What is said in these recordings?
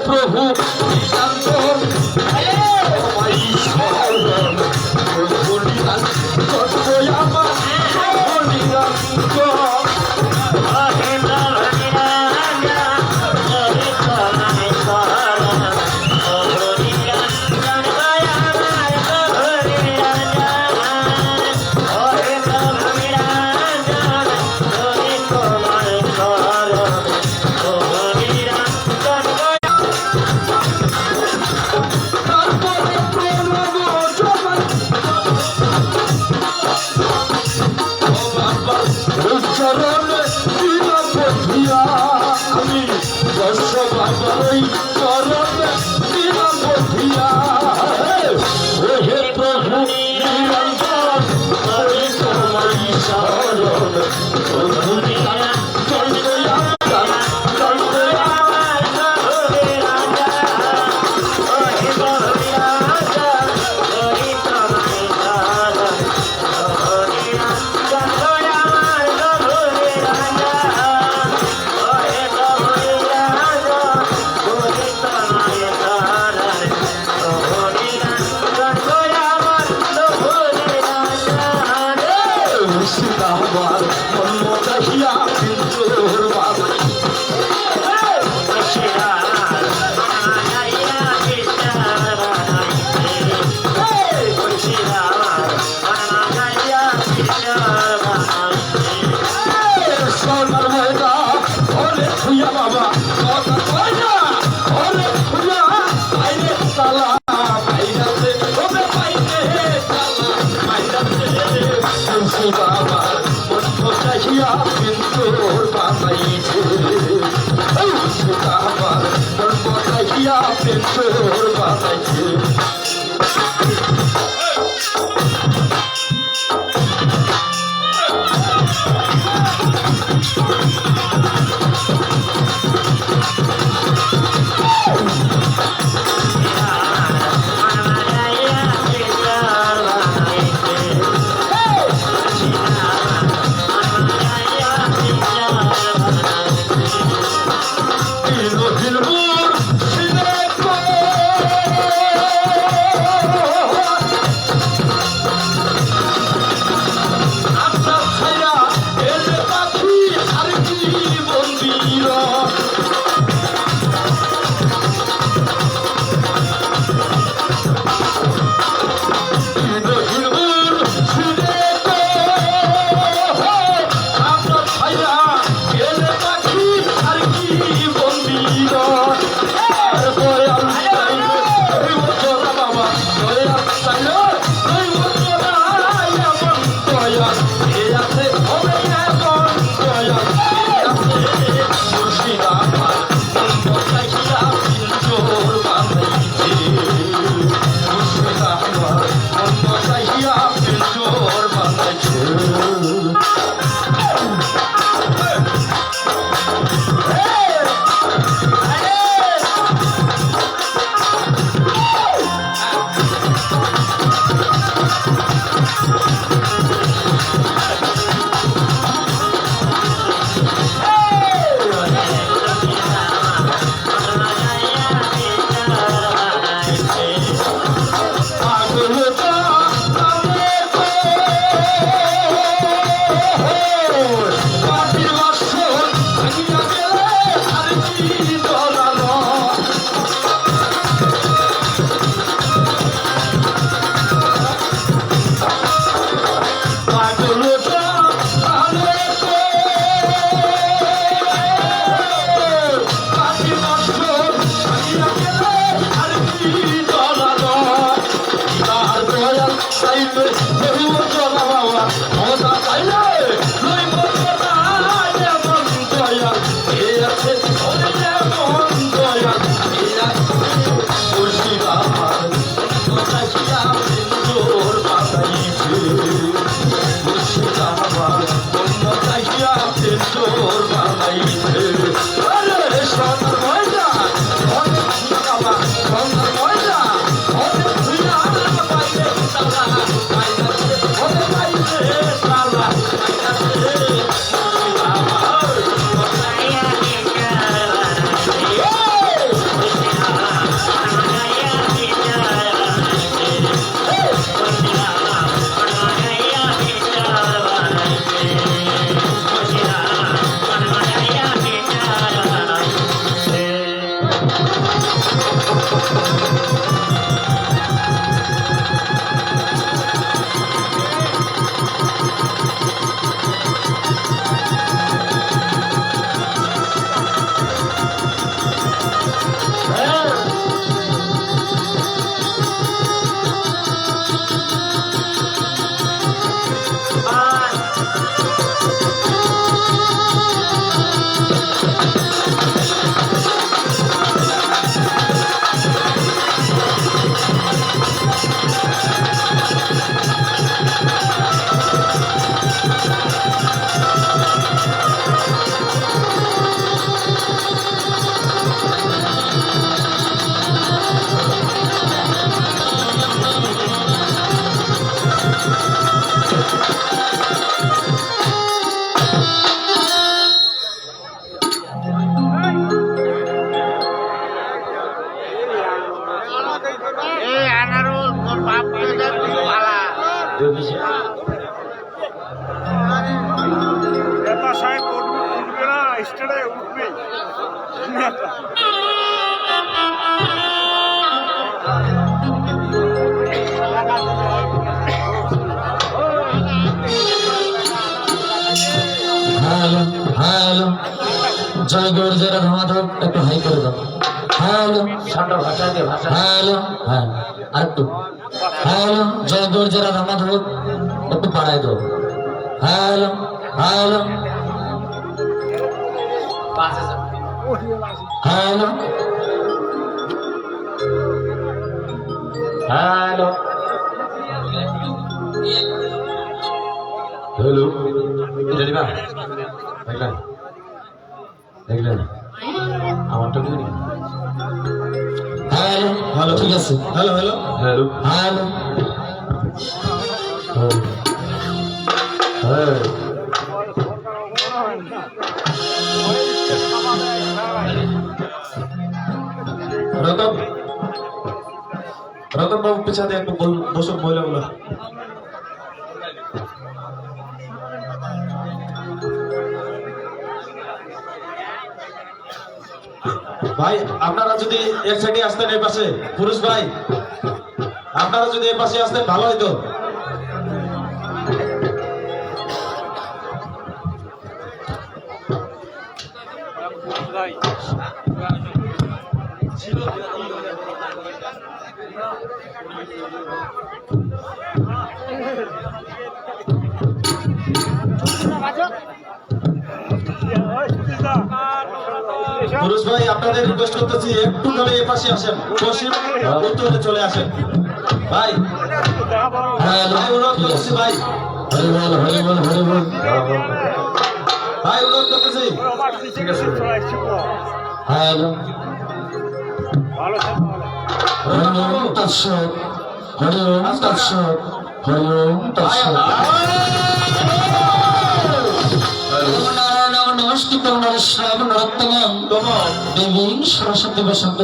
প্রভু নিতান্ত আমায় শরণ প্রভু নিতান্ত আমার প্রভু নিতান্ত আমি দর্শ বাবাই চরণে দিলাম বধিয়া হে প্রভু নিরঞ্জন হরে তোমায় শরণ প্রভু নিরঞ্জন আমার মন চাহিয়া তোর বাবা সোনার ময়দা ওরে খুইয়া বাবা কথা কয় না ওরে খুইয়া আইরে তালা বাইরাতে ওরে বাইরে তালা বাইরাতে বাবা চাহিয়া কিন্তু বানাইছে আমার ধর্ম চাহিয়া কিন্তু বানাইছে হ্যালো হ্যালো জয় গর্জের মাধব একটু হাই করে দাও হ্যালো হ্যালো হ্যাঁ আরেকটু হ্যালো জয় গর্জের মাধব একটু বাড়াই দাও hello hello hello hello hello দেখলেন দেখলেন আমারটা কি হ্যালো হ্যালো ঠিক আছে hello hello hello hello Ratan Ratan বাবু পিছাতে একটু বসো মহিলাগুলো ভাই আপনারা যদি এক সাইডে আসতেন এই পাশে পুরুষ ভাই আপনারা যদি এই পাশে আসতেন ভালো হইতো পুরুষ ভাই আপনাদের রিকোয়েস্ট করতেছি একটু করে এই পাশে আসেন পশ্চিম উত্তরে চলে আসেন ভাই ভাই অনুরোধ করতেছি ভাই হরি বল হরি বল হরি বল ভাই অনুরোধ করতেছি ঠিক আছে হ্যালো হরি ওম তৎসৎ হরি ওম তৎসৎ হরি ওম তৎসৎ নমস্কৃত নরশ্রাব নরোত্তমম দেবী সরস্বতী বসন্ত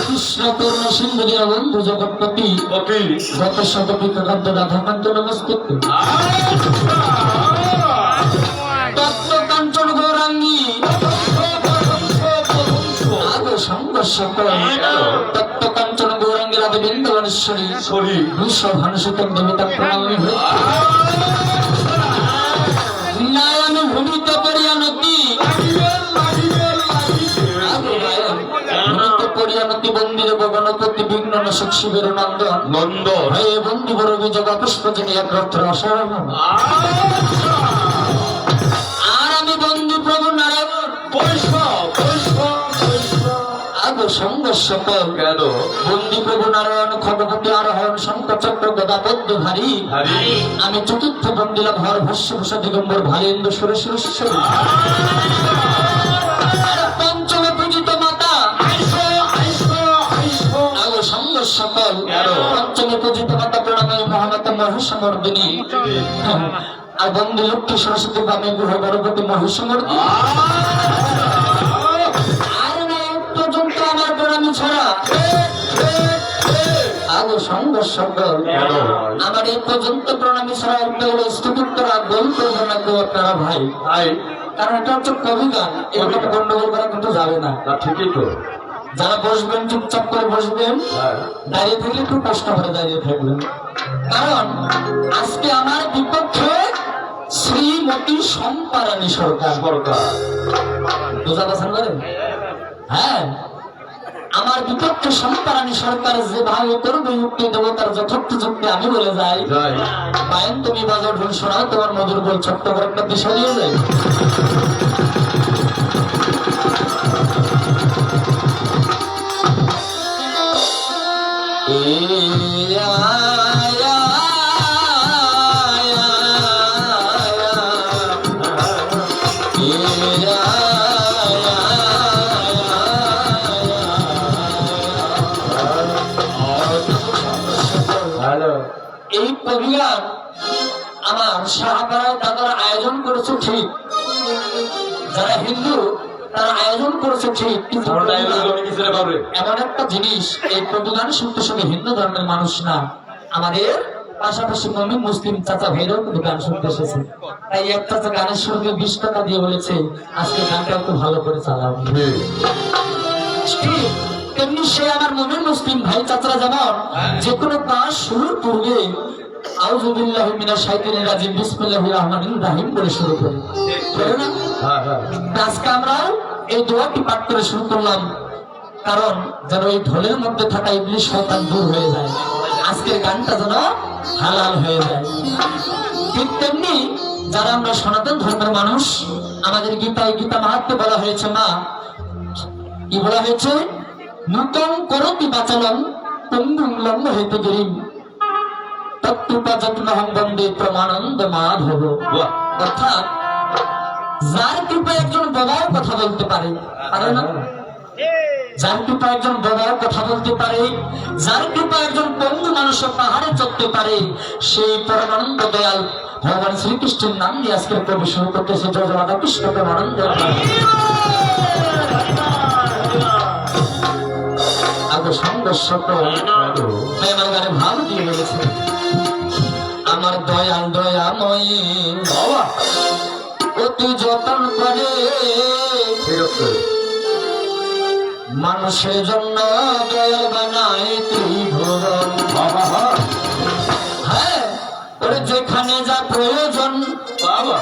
কৃষ্ণ পূর্ণ সিন্ধু দীনবন্ধু জগৎপতি গত শতপিকাকান্ত রাধাকান্ত নমস্কৃত তত্ত্ব কাঞ্চন গৌরাঙ্গী আগ সংঘর্ষ তত্ত্ব কাঞ্চন গৌরাঙ্গী রাধে বৃন্দাবনেশ্বরী বিশ্বভানুসুতম দেবতা প্রণামী নারায়ণ ভূমিত পরিয়ানতি পরিয়ানতি বন্দির গণপতি বিঘ্ন নাশক শিবের নন্দন নন্দ হে বন্ধু বড় বিজয় পুষ্পজনী একত্র অসারণ আর আমি বন্ধু প্রভু নারায়ণ সংঘর্ষ কেন বন্দী প্রভু নারায়ণ খড়গপতি আরোহণ শঙ্খ চক্র গদা পদ্ম ধারী আমি চতুর্থ বন্দিলা ভর ভস্য ভূষা দিগম্বর ভালেন্দ্র সুরেশ্বর পঞ্চমে পূজিত মাতা সংঘর্ষ পঞ্চমে পূজিত মাতা প্রণামী মহামাতা মহিষমর্দিনী আর বন্দী লক্ষ্মী সরস্বতী বামে গ্রহ গণপতি মহিষমর্দিনী সংঘর্ষ আমার এই পর্যন্ত প্রণামী ছাড়া একটা হলো স্থুতিত্তরা বই করবে না কেউ আপনারা ভাই, ভাই কারণ এটা হচ্ছে কবি গান, এরকম গন্ডগোল করা কিন্তু যাবে না। না ঠিকই তো। যারা বসবেন চুপচাপ করে বসবেন, হ্যাঁ দাঁড়িয়ে থাকলে একটু কষ্ট করে দাঁড়িয়ে থাকবেন, কারণ আজকে আমার বিপক্ষে শ্রীমতী সম্পারানী সরকার। সরকার বোঝা পাচ্ছেন করেন? হ্যাঁ, আমার বিপক্ষে সম্পারানী সরকার যেভাবে করবে যুক্তি দেবো তার যথার্থ যুক্তি আমি বলে যাই। যাই পায়েন তুমি বাজার ঢোল শোনাও, তোমার মধুর বল ছোট্ট করে একটা দিশা দিয়ে যাই। হ্যালো এই কবিগান আমার শাহপাড়ায় দাদার আয়োজন করেছে ঠিক, যারা হিন্দু তারা আয়োজন করেছে ঠিক, কিন্তু এমন একটা জিনিস, এই কবিগান শুনতে শুনে হিন্দু ধর্মের মানুষ না, আমাদের পাশাপাশি মুমিন মুসলিম চাচা ভাইরাও কিন্তু গান শুনতে এসেছে। তাই এক চাচা গানের সঙ্গে 20 টাকা দিয়ে বলেছে আজকে গানটা একটু ভালো করে চালাও। ঠিক তেমনি সে আমার মুমিন মুসলিম ভাই চাচারা যেমন যে কোনো কাজ শুরুর পূর্বে আউযুবিল্লাহি মিনাশ শাইতানির রাজিম বিসমিল্লাহির রহমানির রহিম বলে শুরু করি, তাই না? হ্যাঁ হ্যাঁ আজকে আমরা এই দোয়াটি পাঠ করে শুরু করলাম, কারণ যেন এই ঢোলের মধ্যে থাকা ইবলিশ শয়তান দূর হয়ে যায়, আজকের গানটা যেন হালাল হয়ে যায়। ঠিক তেমনি যারা আমরা সনাতন ধর্মের মানুষ, আমাদের গীতায় গীতা মাহাত্ম্যে বলা হয়েছে, মা কি বলা হয়েছে, নূতন করতি বাচালম পঙ্গুং লম্ব হইতে গিরিম তত্ত্বপাযত্নহং বন্দে প্রমানন্দ মাধব। বাহ অর্থাৎ যার কৃপায় একজন বাবাও কথা বলতে পারে, পারে না? যার কৃপায় একজন বাবাও কথা বলতে পারে, যার কৃপায় একজন পঙ্গু মানুষ পাহাড়ে চড়তে পারে, সেই পরমানন্দ দয়াল ভগবান শ্রীকৃষ্ণের নাম নিয়ে আজকের কবি শুরু করতেছে। জয় জয় রাধা কৃষ্ণ প্রেমানন্দ। আগে সংঘর্ষ আমার গানে ভাব দিয়ে বলেছে, আমার দয়াল দয়াময়ী বাবা অতি যতন করে ঠিক আছে মানুষের জন্য দয়াল বানায় ত্রিভুবন। বাবা হ্যাঁ হ্যাঁ, ওরে যেখানে যা প্রয়োজন বাবা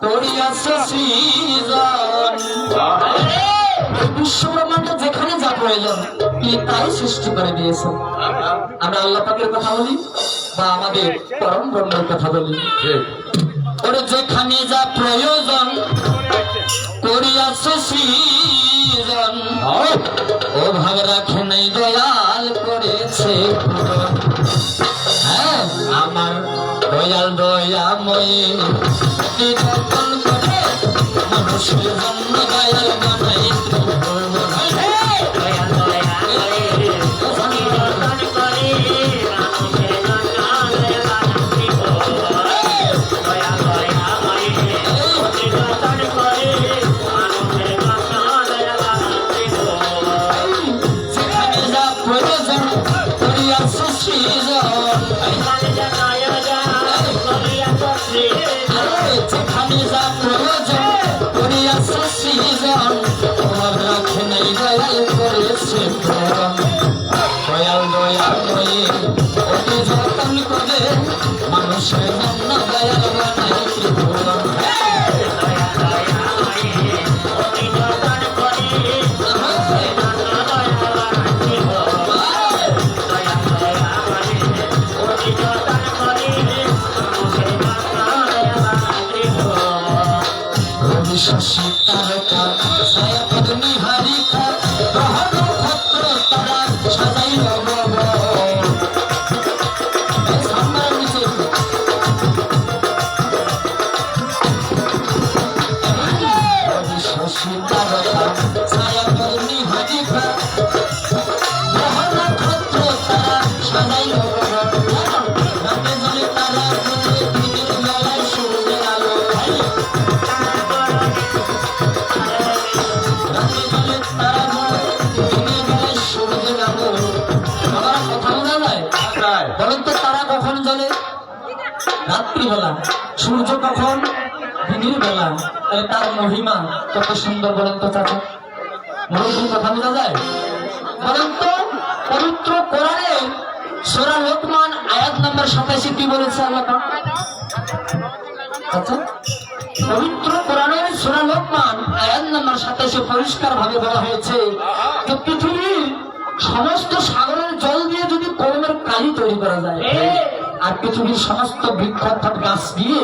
করিয়াছে সৃজন। বাবা বিশ্বব্রহ্মাণ্ড যেখানে যা প্রয়োজন তিনি তাই সৃষ্টি করে দিয়েছেন। আমরা আল্লাহ পাকের কথা বলি বা আমাদের পরম ব্রহ্মের কথা বলি, ঠিক ওরে যেখানে যা প্রয়োজন করিয়াছে সৃজন, ও ভাগ রাখে নাই দয়াল করেছে পূরণ। হ্যাঁ, আমার দয়াল দয়াময়ী অতি যতন করে মানুষের জন্য দয়াল বানাই ত্রিভুবন। দয়াল দয়াময়ী অতি যতন করে মানুষের জন্য দয়াল বানাই ত্রিভুবন। দয়াল দয়াময়ী অতি যতন করে মানুষের জন্য দয়াল বানাই ত্রিভুবন। যেখানে যা প্রয়োজন করিয়াছে সৃজন, যেখানে যা প্রয়োজন করিয়াছে সৃজন, তোমার রাখে নাই দয়াল করেছে পূরণ। দয়াল দয়াময়ী অতি যতন করে মানুষের জন্য দয়াল বানাই ত্রিভুবন। দয়াল দয়াময়ী অতি যতন করে মানুষের জন্য দয়াল বানাই ত্রিভুবন। দয়াল দয়াময়ী অতি যতন করে মানুষের জন্য দয়াল বানাই ত্রিভুবন। রবি শশী তারকা ছায়া পদ্মী হারিকা গ্রহ নক্ষত্র তারা সাজাইল ভুবন। এই সামনের নিচে রবি শশী তারকা ছায়া পদ্মী হারিকা গ্রহ নক্ষত্র তারা সাজাইল ভুবন। রাতে জলে তারা ঘুরে দিনের বেলায় সূর্যের আলো। রাতে জলে তারা ঘুরে দিনের বেলায় সূর্যের আলো। আমার কথা বোঝা যায়? আল্লাহ, তাহলে তার মহিমা কত সুন্দর বলেন তো চাচা। মুরব্বী কথা বোঝা যায়? বলেন তো পবিত্র কোরআনে সূরা লোকমান আয়াত নাম্বার 87 কি বলেছে আল্লাহ পাক? চাচা, পবিত্র কোরআনের সূরা লোকমান আয়াত নাম্বার 87 পরিষ্কার ভাবে বলা হয়েছে যে পৃথিবীর সমস্ত সাগরের জল দিয়ে যদি কলমের কালি তৈরি করা যায়, আর পৃথিবীর সমস্ত বৃক্ষ অর্থাৎ গাছ দিয়ে,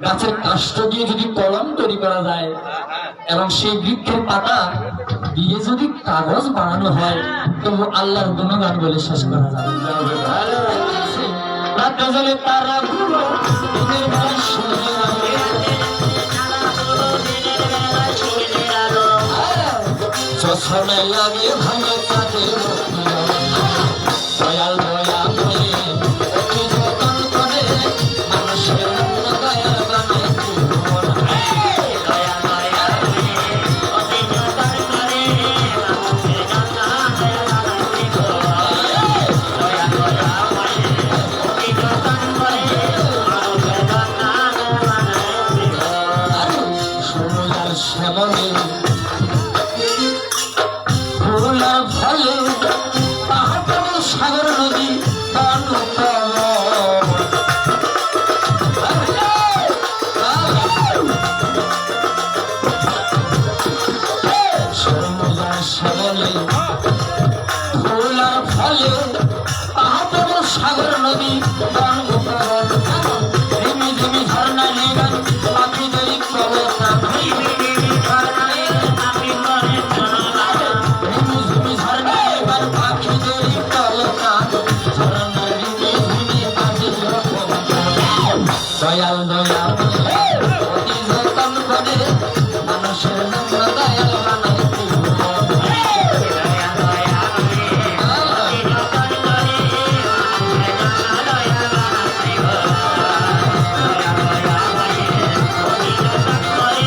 গাছের কাষ্ঠ দিয়ে যদি কলম তৈরি করা যায়, এবং সেই বৃক্ষের পাতা দিয়ে যদি কাগজ বানানো হয়, তবু আল্লাহর গুণগান বলে শেষ করা যাবে না। রাতে জ্বলে তারাগুলো, দিনের বেলা সূর্যের আলো। চশমে লাগে ভাঙে চাঁদের আলো। দয়াল দয়া বলে অতি যতন করে মানুষের মন দয়া বানায় জীবন। দয়া দয়া বলে অতি যতন করে মানুষের মন দয়া বানায় জীবন। দয়া দয়া বলে অতি যতন করে মানুষের মন দয়া বানায় জীবন। সোনার শ্যামলে ফুলার ফলে পাহাড় সাগর নদী সাগরে ফুলার ফলে পাহাড় সাগর নদী ঝিমি ঝিমি ঝর্ণা নিগান পাখিদের কলতা। দয়াল দয়া অতি যতন করে মানুষের জন্য দয়াল বানায় জীবন। দয়া দয়া অতি যতন করে মানুষের জন্য দয়াল বানায় জীবন। দয়া দয়া অতি যতন করে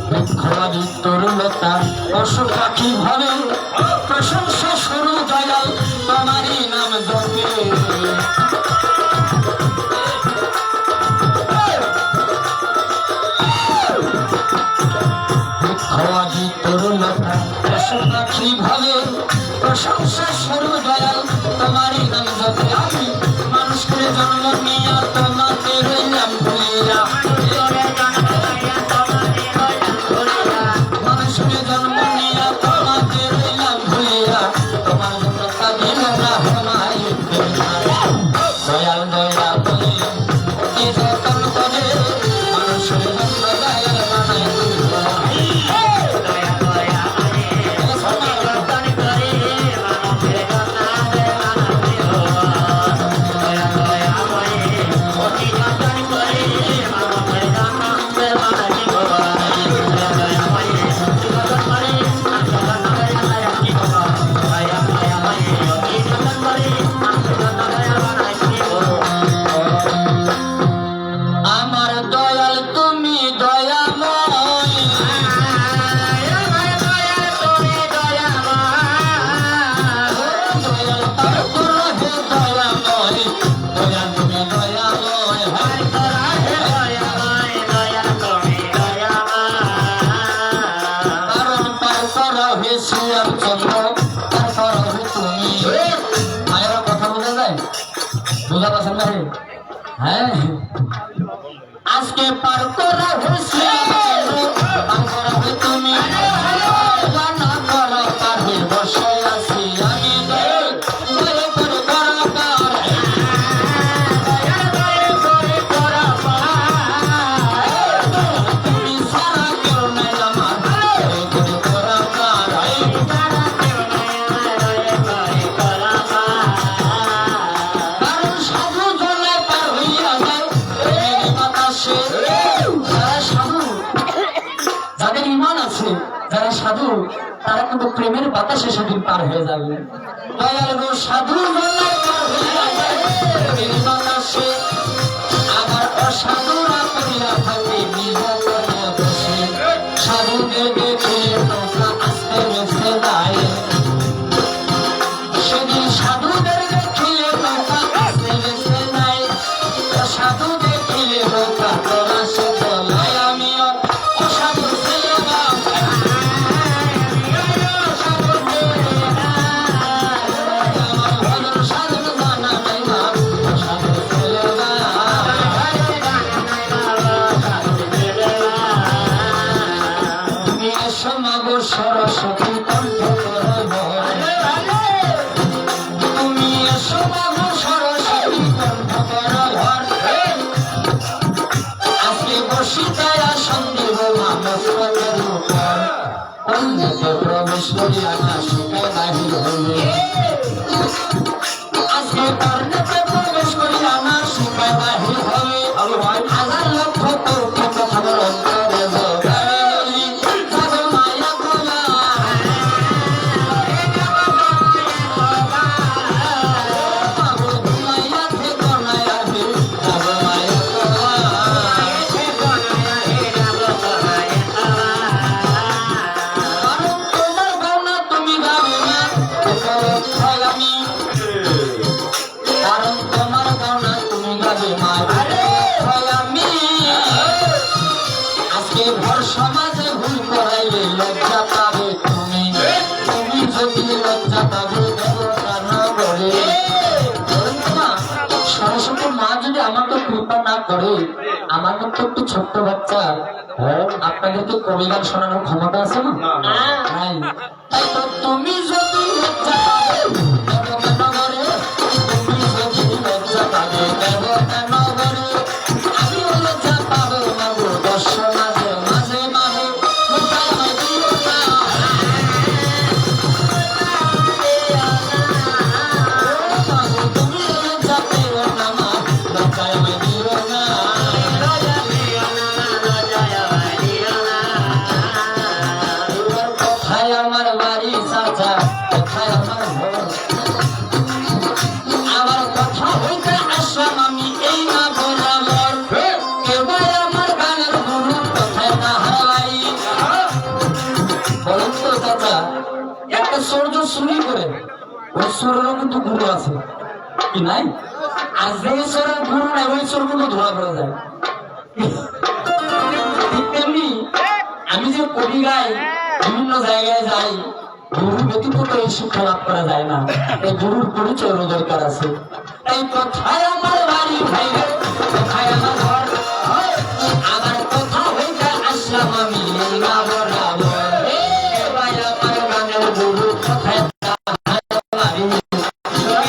বৃক্ষবাদী তরুলতা পশু পাখি ভাবে প্রশংসা শুরু দয়াল তোমারই নাম জপে। বৃক্ষবাদী তরুলতা পশু পাখি ভাবে প্রশংসা শুরু দয়াল তোমারই নাম জপে। আমি মানুষ করে জন্ম নিয়া তোমাকে রইলাম ভুলিয়া। মানুষকে জন্ম নিয়া তোমাকে রইলাম ভুলিয়া। তোমার জন্য কাঁদিল না হুমায়ুন। দয়াল দয়া বলে অতি যতন করে মানুষের জন্য দয়াল বানায় জীবন। দয়া দয়া বলে অতি যতন করে মানুষের জন্য দয়াল বানায় জীবন। দয়া দয়া বলে অতি যতন করে মানুষের জন্য দয়াল বানায় জীবন। দয়া দয়া বলে অতি যতন করে মানুষের জন্য দয়াল বানায় জীবন। দয়া দয়া বলে অতি যতন করে মানুষের জন্য দয়াল বানায় জীবন। আমার দয়াল তুমি দয়াময়, আমার দয়াল তুমি দয়াময়। দয়াল তার করো হে দয়াময়, দয়াল তুমি দয়াময়। হায় তারা হে দয়াময়, দয়াল তুমি দয়াময়। কারণ পার করো হে শ্রীরাম চন্দ্র, পার করো হে তুমি। মায়েরা কথা বোঝা যায়? বোঝা পাচ্ছেন না? হ্যাঁ, আজকে পার করা হয়েছে পার করা হয়ে তুমি না করো পারে বসে আছি আমি। দয়া করে করা পার, দয়া করে করা পার। তুমি সারা কেউ নাই আমার, দয়া করে করা পার। সারা কেউ নাই আমার, দয়া করে করা পার। কারণ সাধু জলে পার হইয়া যায় প্রেমের বাতাসে। যারা সাধু, যাদের ঈমান আছে, যারা সাধু, তারা কিন্তু প্রেমের বাতাসে সেদিন পার হয়ে যাবে। দয়াল গো সাধু জলে পার হইয়া যায় প্রেমের বাতাসে। আবার অসাধুরা করিয়া থাকে নিজ করে বসে। সাধুদের দেখে নৌকা আস্তে ভেসে যায়। সেদিন সাধুদের দেখিয়ে নৌকা আস্তে ভেসে যায়। সাধু সীতায়া সন্দেহ মানসের উপর অন্যকে প্রবেশ করিয়া না শিখায় বাহির হইলে আজকে কর্ণকে প্রবেশ করিয়া না শিখায় বাহির হবে হাজার লক্ষ কোটি কথা বল অন্তরে জোগাড়ে বলি যাব মায়া খোলা বাবু ঘুমাইয়া থেকো না আগে যাব মায়া খোলা কারণ তোমার গৌনা তুমি গাবে না হয় আমি কারণ তোমার গৌনা তুমি গাবে মা হয় আমি আজকে ভর সমাজে ভুল করাইলে লজ্জা পাবে তুমি তুমি যদি লজ্জা পাবে দেবতা না বলে সরস্বতী মা যদি আমাকে কৃপা না করে আমার মতো একটু ছোট্ট বাচ্চা আপনাদেরকে কবি গান শোনানোর ক্ষমতা আছে না নাই তাই তো তুমি যদি লজ্জা পাবে দেবতা নগরে তুমি যদি লজ্জা পাবে দেবতা নগরে আমিও লজ্জা পাবো মাগো দর্শ মাঝে মাঝে মাঝে লজ্জা আমায় দিও না মাগো তুমি লজ্জা পেও না মা লজ্জা আমায় দিও না এবার কোথায় আমার বাড়ি চাচা কোথায় আমার ঘর আমার কথা হইতে আসলাম আমি এই না বরাবর এবার আমার গানের গুরু কোথায় না হারাই বলুন তো চাচা একটা সূর্য চুরি করে ওই সূর্যেরও কিন্তু গুরু আছে কি নাই আর যে সূর্যের গুরু নাই ওই সূর্যগুলো ধরা পড়ে যায় ঠিক তেমনি আমি যে কবি গাই বিভিন্ন জায়গায় যাই গুরু ব্যতীত তো এই শিক্ষা লাভ করা যায় না এই গুরুর পরিচয় দরকার আছে এই কোথায় আমার বাড়ি ভাই রে, কোথায় আমার ঘর আমার কথা হইতে আসলাম আমি এই না বরাবর এবার আমার গানের গুরু কোথায় বাড়ি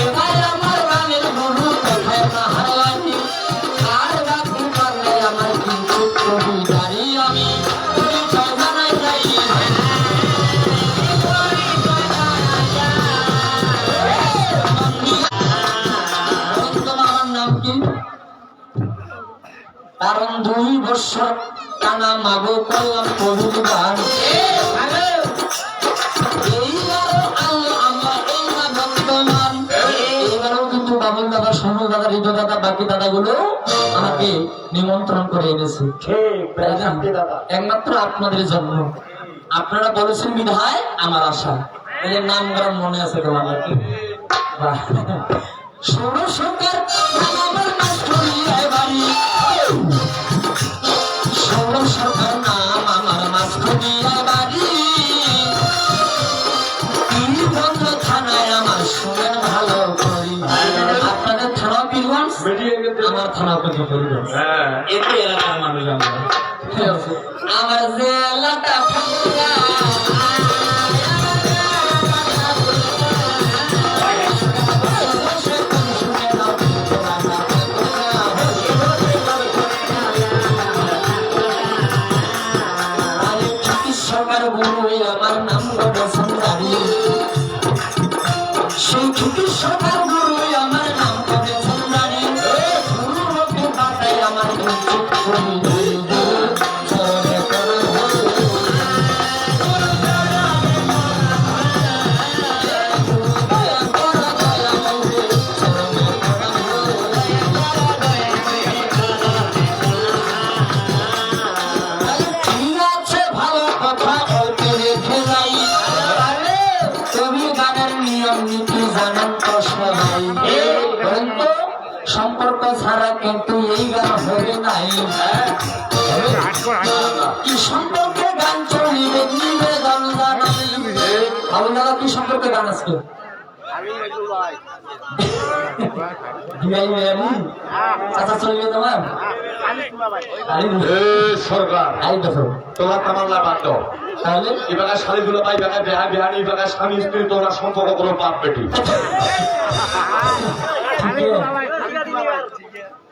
এবার আমার গানের গুরু কোথায় না হারাই আর রাখতে পারলে আমার কিন্তু কবি গাড়ি আমি পরিচয় জানাই যাই তোমার নাম কি কারণ 2 বছর টানা মাগো করলাম কবির গান এইবারও আল্লাহ আমার এই না বর্তমান এইবারও কিন্তু বাবুল দাদা সোনু দাদা হৃদয় দাদা বাকি দাদাগুলো আমাকে নিমন্ত্রণ করে এনেছে একমাত্র আপনাদের জন্য আপনারা বলেছেন বিধায় আমার আশা এই নাম গ্রাম মনে আছে তোমার ষোলো সরকার আমার মাস্টরিয়ায় বাড়ি ষোলো সরকার নাম আমার মাস্টরিয়ায় বাড়ি বন্ধ থানায় আমার শুনেন ভালো করি আপনাদের থানা পীরগঞ্জ আমার থানা পীরগঞ্জ এতে এলাকার মানুষ আমার যে এলাকা সরকার গুরু আমার নাম করে সুন্দরী সেই ছুটি সরকার গুরু আমার নাম করে সুন্দরী গুরু রূপে পাতায় আমার সম্পর্ক ছাড়া কিন্তু এই গান হবে নাই কি সম্পর্কে গান চলিবে নিবেদন জানাই আপনারা কি সম্পর্কে গান আজকে আচ্ছা চলবে তোমার সরকার তোমার তামান্না বাদ দাও তাহলে এবার শাড়িগুলো পাই বেড়ায় বেহা বেহানি এবার স্বামী স্ত্রী তোমরা সম্পর্ক কোনো পাপ পেটি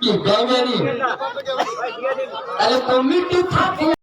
কি বেইমানি তাহলে কমিটি থাকে